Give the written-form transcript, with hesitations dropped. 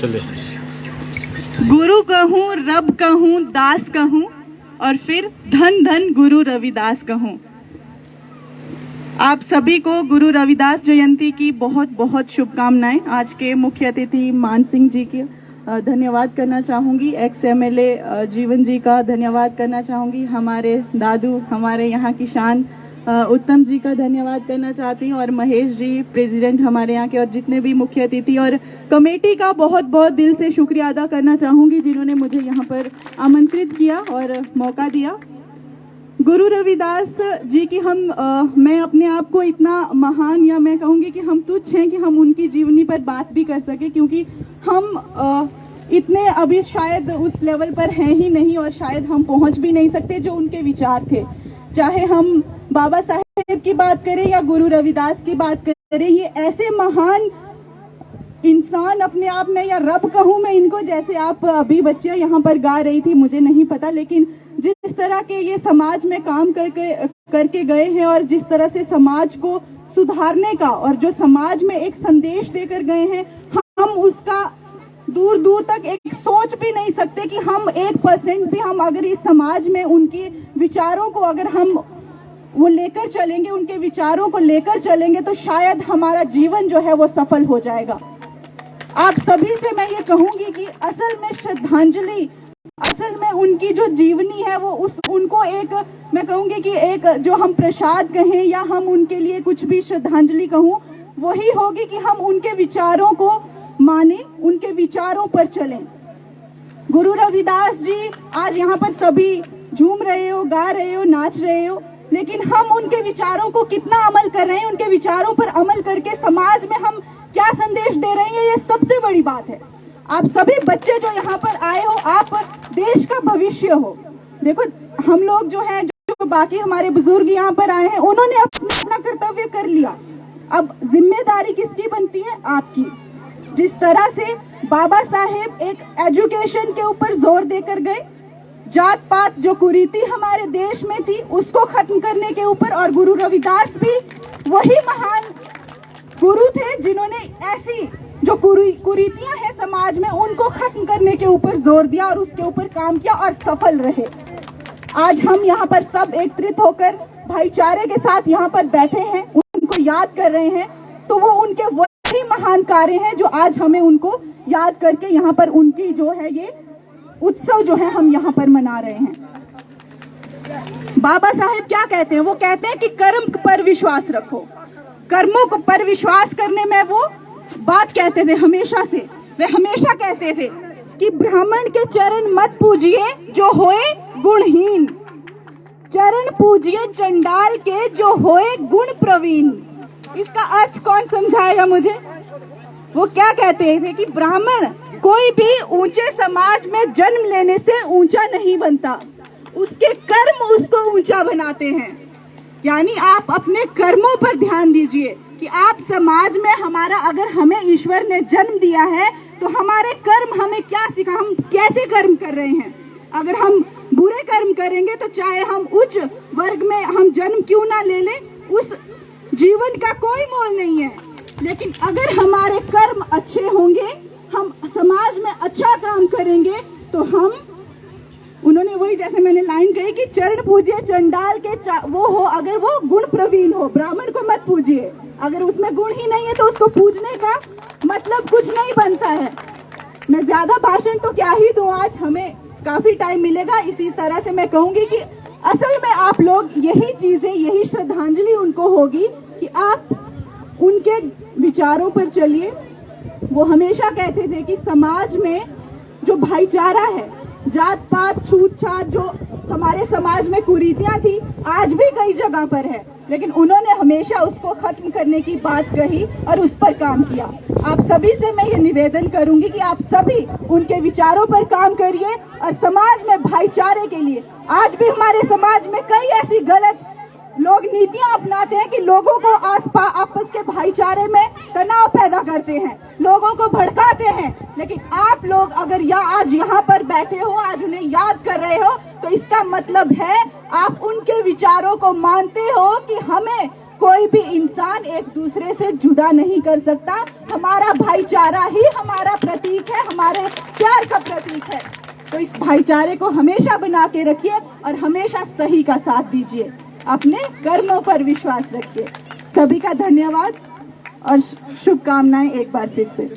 चलिए। गुरु कहूँ, रब कहूँ, दास कहूँ और फिर धन धन गुरु रविदास कहूँ। आप सभी को गुरु रविदास जयंती की बहुत बहुत शुभकामनाएं। आज के मुख्य अतिथि मान सिंह जी की धन्यवाद करना चाहूंगी, एक्स एमएलए जीवन जी का धन्यवाद करना चाहूंगी, हमारे दादू, हमारे यहाँ की शान उत्तम जी का धन्यवाद करना चाहती हूँ, और महेश जी प्रेसिडेंट हमारे यहाँ के, और जितने भी मुख्य अतिथि और कमेटी का बहुत बहुत दिल से शुक्रिया अदा करना चाहूंगी जिन्होंने मुझे यहाँ पर आमंत्रित किया और मौका दिया। गुरु रविदास जी की मैं अपने आप को इतना महान, या मैं कहूंगी कि हम तुच्छ हैं कि हम उनकी जीवनी पर बात भी कर सके, क्योंकि हम इतने अभी शायद उस लेवल पर हैं ही नहीं, और शायद हम पहुंच भी नहीं सकते जो उनके विचार थे। चाहे हम बाबा साहेब की बात करें या गुरु रविदास की बात करें, ये ऐसे महान इंसान अपने आप में, या रब कहूं मैं इनको, जैसे आप अभी बच्चियां यहाँ पर गा रही थी, मुझे नहीं पता, लेकिन जिस तरह के ये समाज में काम करके गए हैं, और जिस तरह से समाज को सुधारने का, और जो समाज में एक संदेश देकर गए हैं, हम उसका दूर दूर तक एक सोच भी नहीं सकते कि हम 1% भी हम अगर इस समाज में उनके विचारों को अगर हम वो लेकर चलेंगे, उनके विचारों को लेकर चलेंगे, तो शायद हमारा जीवन जो है वो सफल हो जाएगा। आप सभी से मैं ये कहूंगी कि असल में श्रद्धांजलि, असल में उनकी जो जीवनी है वो उनको एक, मैं कहूंगी कि एक जो हम प्रसाद कहें या हम उनके लिए कुछ भी श्रद्धांजलि कहूं, वही होगी कि हम उनके विचारों को माने, उनके विचारों पर चलें। गुरु रविदास जी आज यहाँ पर सभी झूम रहे हो, गा रहे हो, नाच रहे हो, लेकिन हम उनके विचारों को कितना अमल कर रहे हैं, उनके विचारों पर अमल करके समाज में हम क्या संदेश दे रहे हैं, ये सबसे बड़ी बात है। आप सभी बच्चे जो यहाँ पर आए हो, आप देश का भविष्य हो। देखो हम लोग जो हैं, जो बाकी हमारे बुजुर्ग यहाँ पर आए हैं, उन्होंने अपना कर्तव्य कर लिया। अब जिम्मेदारी किसकी बनती है? आपकी। जिस तरह से बाबा साहेब एक एजुकेशन के ऊपर जोर देकर गए, जात पात जो कुरीति हमारे देश में थी उसको खत्म करने के ऊपर, और गुरु रविदास भी वही महान गुरु थे जिन्होंने ऐसी जो कुरीतियां हैं समाज में उनको खत्म करने के ऊपर जोर दिया और उसके ऊपर काम किया और सफल रहे। आज हम यहाँ पर सब एकत्रित होकर भाईचारे के साथ यहाँ पर बैठे हैं, उनको याद कर रहे हैं, तो वो उनके वही महान कार्य हैं जो आज हमें उनको याद करके यहाँ पर उनकी जो है ये उत्सव जो है हम यहाँ पर मना रहे हैं। बाबा साहेब क्या कहते हैं? वो कहते हैं कि कर्म पर विश्वास रखो। कर्मों पर विश्वास करने में वो बात कहते थे हमेशा से। वे हमेशा कहते थे कि ब्राह्मण के चरण मत पूजिए जो होए गुणहीन, चरण पूजिए चंडाल के जो होए गुण प्रवीण। इसका अर्थ कौन समझाएगा मुझे? वो क्या कहते थे कि ब्राह्मण कोई भी ऊंचे समाज में जन्म लेने से ऊंचा नहीं बनता, उसके कर्म उसको ऊंचा बनाते हैं। यानी आप अपने कर्मों पर ध्यान दीजिए कि आप समाज में हमारा, अगर हमें ईश्वर ने जन्म दिया है तो हमारे कर्म हमें क्या सिखा, हम कैसे कर्म कर रहे हैं। अगर हम बुरे कर्म करेंगे तो चाहे हम उच्च वर्ग में हम जन्म क्यों ना ले लें, उस जीवन का कोई मोल नहीं है। लेकिन अगर हमारे कर्म अच्छे होंगे, हम समाज में अच्छा काम करेंगे, तो हम, उन्होंने वही जैसे मैंने लाइन कही कि चरण पूजिए चंडाल के वो हो अगर वो गुण प्रवीण हो। ब्राह्मण को मत पूजिए, अगर उसमें गुण ही नहीं है तो उसको पूजने का मतलब कुछ नहीं बनता है। मैं ज्यादा भाषण तो क्या ही दूं, आज हमें काफी टाइम मिलेगा। इसी तरह से मैं कहूंगी कि असल में आप लोग यही चीजें, यही श्रद्धांजलि उनको होगी कि आप उनके विचारों पर चलिए। वो हमेशा कहते थे कि समाज में जो भाईचारा है, जात पात छूत छात जो हमारे समाज में कुरीतियां थी, आज भी कई जगह पर है, लेकिन उन्होंने हमेशा उसको खत्म करने की बात कही और उस पर काम किया। आप सभी से मैं ये निवेदन करूंगी कि आप सभी उनके विचारों पर काम करिए और समाज में भाईचारे के लिए। आज भी हमारे समाज में कई ऐसी गलत लोग नीतियां अपनाते हैं कि लोगों को आपस के भाईचारे में तनाव पैदा करते हैं, लोगों को भड़काते हैं। लेकिन आप लोग अगर आज यहाँ पर बैठे हो, आज उन्हें याद कर रहे हो, तो इसका मतलब है आप उनके विचारों को मानते हो कि हमें कोई भी इंसान एक दूसरे से जुदा नहीं कर सकता। हमारा भाईचारा ही हमारा प्रतीक है, हमारे प्यार का प्रतीक है। तो इस भाईचारे को हमेशा बना के रखिए और हमेशा सही का साथ दीजिए, अपने कर्मों पर विश्वास रखिए। सभी का धन्यवाद और शुभकामनाएं एक बार फिर से।